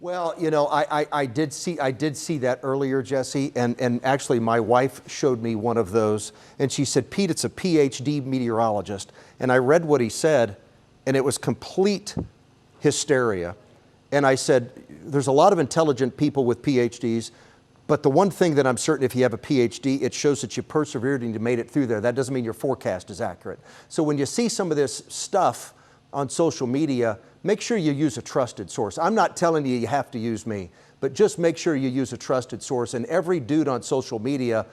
Well, you know, I did see that earlier, Jesse, and actually my wife showed me one of those, and she said, Pete, it's a PhD meteorologist, and I read what he said, and it was complete hysteria. And I said, there's a lot of intelligent people with PhDs, but the one thing that I'm certain, if you have a PhD, it shows that you persevered and you made it through there. That doesn't mean your forecast is accurate. So when you see some of this stuff on social media, make sure you use a trusted source. I'm not telling you you have to use me, but just make sure you use a trusted source. And every dude on social media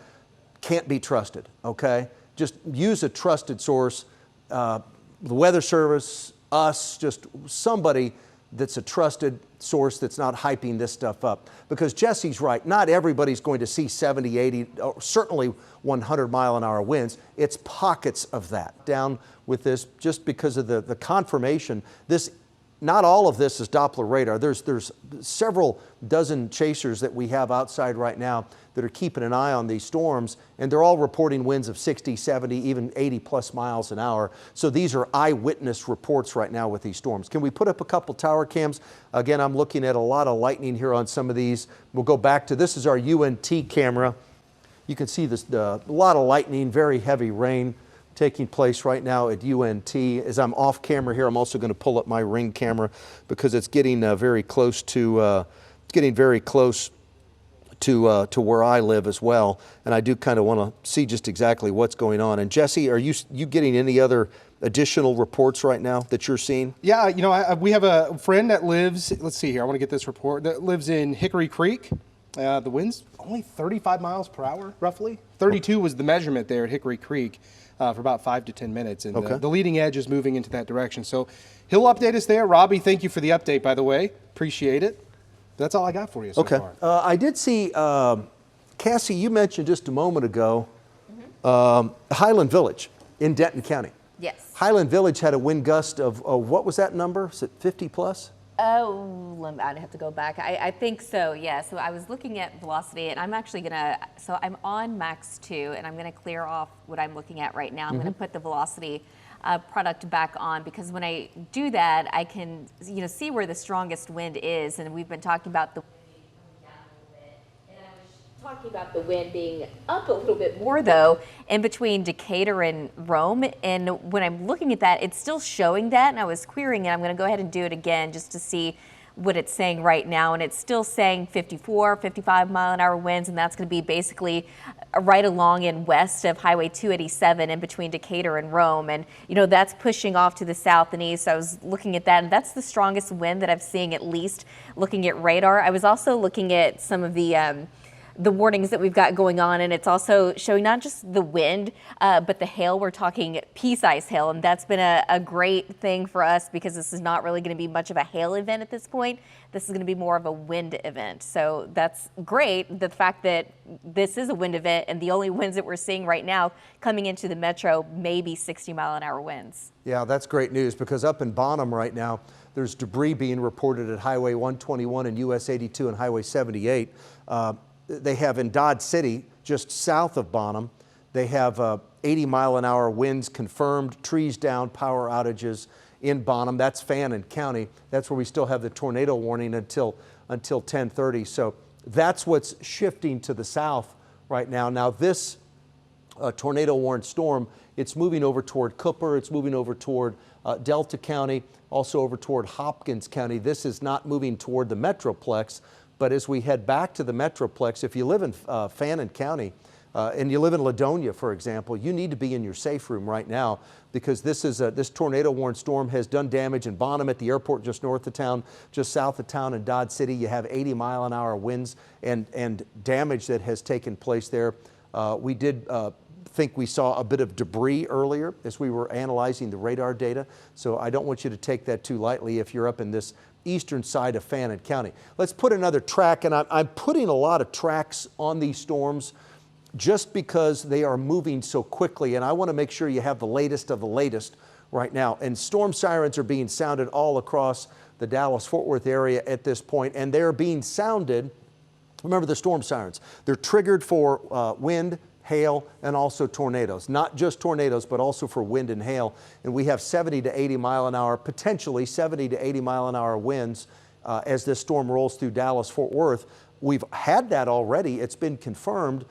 can't be trusted, okay? Just use a trusted source, the Weather Service, us, just somebody that's a trusted source that's not hyping this stuff up. Because Jesse's right, not everybody's going to see 70, 80, or certainly 100-mile-an-hour winds. It's pockets of that. Down with this, just because of the confirmation, not all of this is Doppler radar. There's several dozen chasers that we have outside right now that are keeping an eye on these storms, and they're all reporting winds of 60, 70, even 80 plus miles an hour. So these are eyewitness reports right now with these storms. Can we put up a couple tower cams? Again, I'm looking at a lot of lightning here on some of these. We'll go back to, this is our UNT camera. You can see this, a lot of lightning, very heavy rain taking place right now at UNT. As I'm off camera here, I'm also going to pull up my ring camera because it's getting very close to where I live as well, and I do kind of want to see just exactly what's going on. And Jesse, are you getting any other additional reports right now that you're seeing? Yeah, you know, we have a friend that lives, let's see here, I want to get this report, that lives in Hickory Creek. The wind's only 35 miles per hour, roughly. 32 was the measurement there at Hickory Creek for about 5 to 10 minutes, and the leading edge is moving into that direction. So he'll update us there. Robbie, thank you for the update, by the way. Appreciate it. That's all I got for you so far. I did see, Cassie, you mentioned just a moment ago, Highland Village in Denton County. Yes. Highland Village had a wind gust of, what was that number? Is it 50 plus? Oh, I'd have to go back. I think so, yeah. So I was looking at velocity, and I'm actually gonna, so I'm on max 2, and I'm gonna clear off what I'm looking at right now. I'm gonna put the velocity product back on, because when I do that, I can see where the strongest wind is, and we've been talking about the wind being coming down a little bit, and I was talking about the wind being up a little bit more though in between Decatur and Rome, and when I'm looking at that, it's still showing that, and I was querying it. I'm going to go ahead and do it again just to see what it's saying right now, and it's still saying 54, 55 mile an hour winds, and that's going to be basically right along and west of Highway 287 in between Decatur and Rome, and that's pushing off to the south and east. I was looking at that, and that's the strongest wind that I've seen, at least looking at radar. I was also looking at some of the warnings that we've got going on, and it's also showing not just the wind, but the hail. We're talking pea-sized hail, and that's been a great thing for us, because this is not really going to be much of a hail event at this point. This is going to be more of a wind event. So that's great, the fact that this is a wind event, and the only winds that we're seeing right now coming into the metro may be 60 mile an hour winds. Yeah, that's great news, because up in Bonham right now, there's debris being reported at Highway 121 and US 82 and Highway 78. They have in Dodge City, just south of Bonham, they have 80 mile an hour winds confirmed, trees down, power outages in Bonham. That's Fannin County. That's where we still have the tornado warning until 10:30. So that's what's shifting to the south right now. Now this tornado warned storm, it's moving over toward Cooper, it's moving over toward Delta County, also over toward Hopkins County. This is not moving toward the Metroplex. But as we head back to the Metroplex, if you live in Fannin County and you live in Ladonia, for example, you need to be in your safe room right now, because this tornado warned storm has done damage in Bonham at the airport just north of town, just south of town in Dodge City. You have 80 mile an hour winds and damage that has taken place there. We did think we saw a bit of debris earlier as we were analyzing the radar data. So I don't want you to take that too lightly if you're up in this eastern side of Fannin County. Let's put another track, and I'm putting a lot of tracks on these storms just because they are moving so quickly, and I want to make sure you have the latest of the latest right now. And storm sirens are being sounded all across the Dallas-Fort Worth area at this point, and they're being sounded, remember the storm sirens, they're triggered for wind, hail, and also tornadoes. Not just tornadoes, but also for wind and hail. And we have 70 to 80 mile an hour, potentially 70 to 80 mile an hour winds as this storm rolls through Dallas-Fort Worth. We've had that already. It's been confirmed.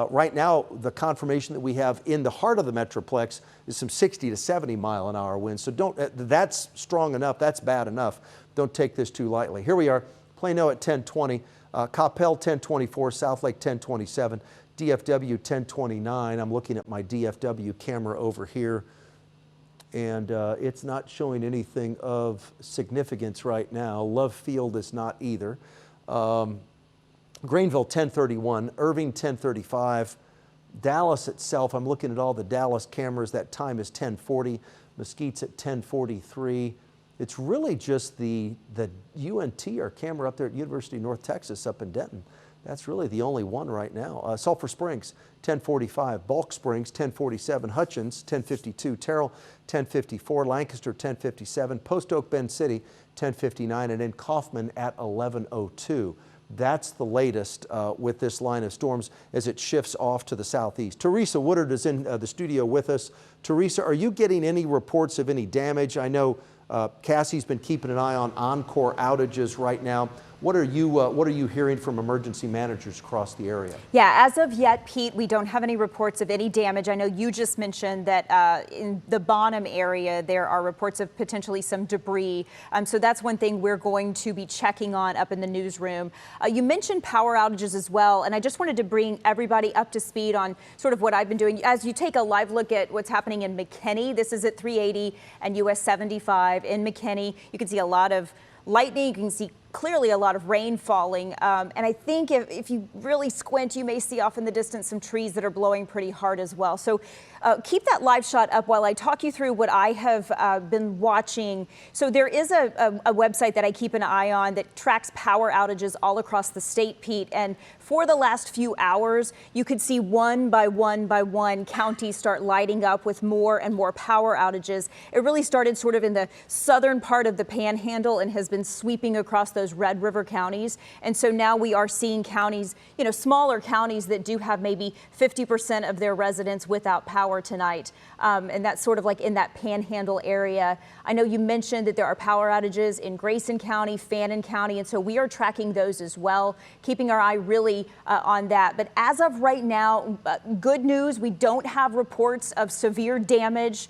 Right now, the confirmation that we have in the heart of the Metroplex is some 60 to 70 mile an hour winds. So that's strong enough, that's bad enough. Don't take this too lightly. Here we are, Plano at 1020, Coppell 1024, Southlake 1027, DFW 1029. I'm looking at my DFW camera over here, and it's not showing anything of significance right now. Love Field is not either. Greenville 1031, Irving 1035, Dallas itself, I'm looking at all the Dallas cameras, that time is 1040, Mesquite's at 1043. It's really just the UNT, our camera up there at University of North Texas up in Denton. That's really the only one right now. Sulphur Springs, 1045. Bulk Springs, 1047. Hutchins, 1052. Terrell, 1054. Lancaster, 1057. Post Oak Bend City, 1059. And then Kaufman at 1102. That's the latest with this line of storms as it shifts off to the southeast. Teresa Woodard is in the studio with us. Teresa, are you getting any reports of any damage? I know Cassie's been keeping an eye on Encore outages right now. What are you hearing from emergency managers across the area? Yeah, as of yet, Pete, we don't have any reports of any damage. I know you just mentioned that in the Bonham area, there are reports of potentially some debris. So that's one thing we're going to be checking on up in the newsroom. You mentioned power outages as well, and I just wanted to bring everybody up to speed on sort of what I've been doing. As you take a live look at what's happening in McKinney, this is at 380 and US 75 in McKinney. You can see a lot of lightning. You can see clearly a lot of rain falling. And I think if you really squint, you may see off in the distance some trees that are blowing pretty hard as well. So keep that live shot up while I talk you through what I have been watching. So there is a website that I keep an eye on that tracks power outages all across the state, Pete. And for the last few hours, you could see one by one counties start lighting up with more and more power outages. It really started sort of in the southern part of the Panhandle and has been sweeping across those Red River counties. And so now we are seeing counties, smaller counties that do have maybe 50% of their residents without power tonight. And that's sort of like in that Panhandle area. I know you mentioned that there are power outages in Grayson County, Fannin County, and so we are tracking those as well, keeping our eye really on that. But as of right now, good news, we don't have reports of severe damage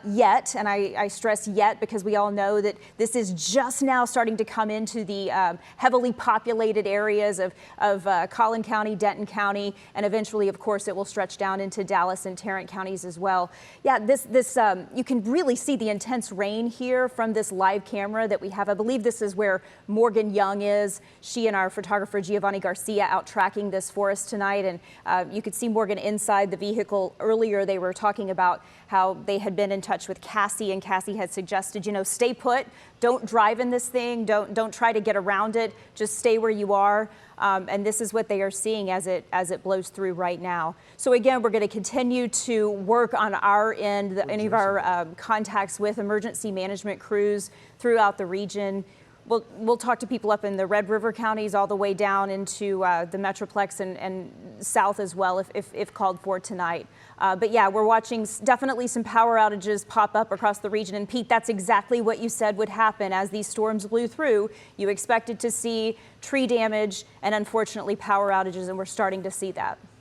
yet, and I stress yet because we all know that this is just now starting to come into the heavily populated areas of Collin County, Denton County, and eventually, of course, it will stretch down into Dallas and Tarrant counties as well. Yeah, this you can really see the intense rain here from this live camera that we have. I believe this is where Morgan Young is. She and our photographer Giovanni Garcia out tracking this for us tonight, and you could see Morgan inside the vehicle. Earlier, they were talking about how they had been in touch with Cassie, and Cassie had suggested, stay put, don't drive in this thing, don't try to get around it, just stay where you are. And this is what they are seeing as it blows through right now. So again, we're going to continue to work on our end, any of our contacts with emergency management crews throughout the region. We'll talk to people up in the Red River counties all the way down into the Metroplex and south as well if called for tonight. But yeah, we're watching definitely some power outages pop up across the region. And Pete, that's exactly what you said would happen as these storms blew through. You expected to see tree damage and unfortunately power outages, and we're starting to see that.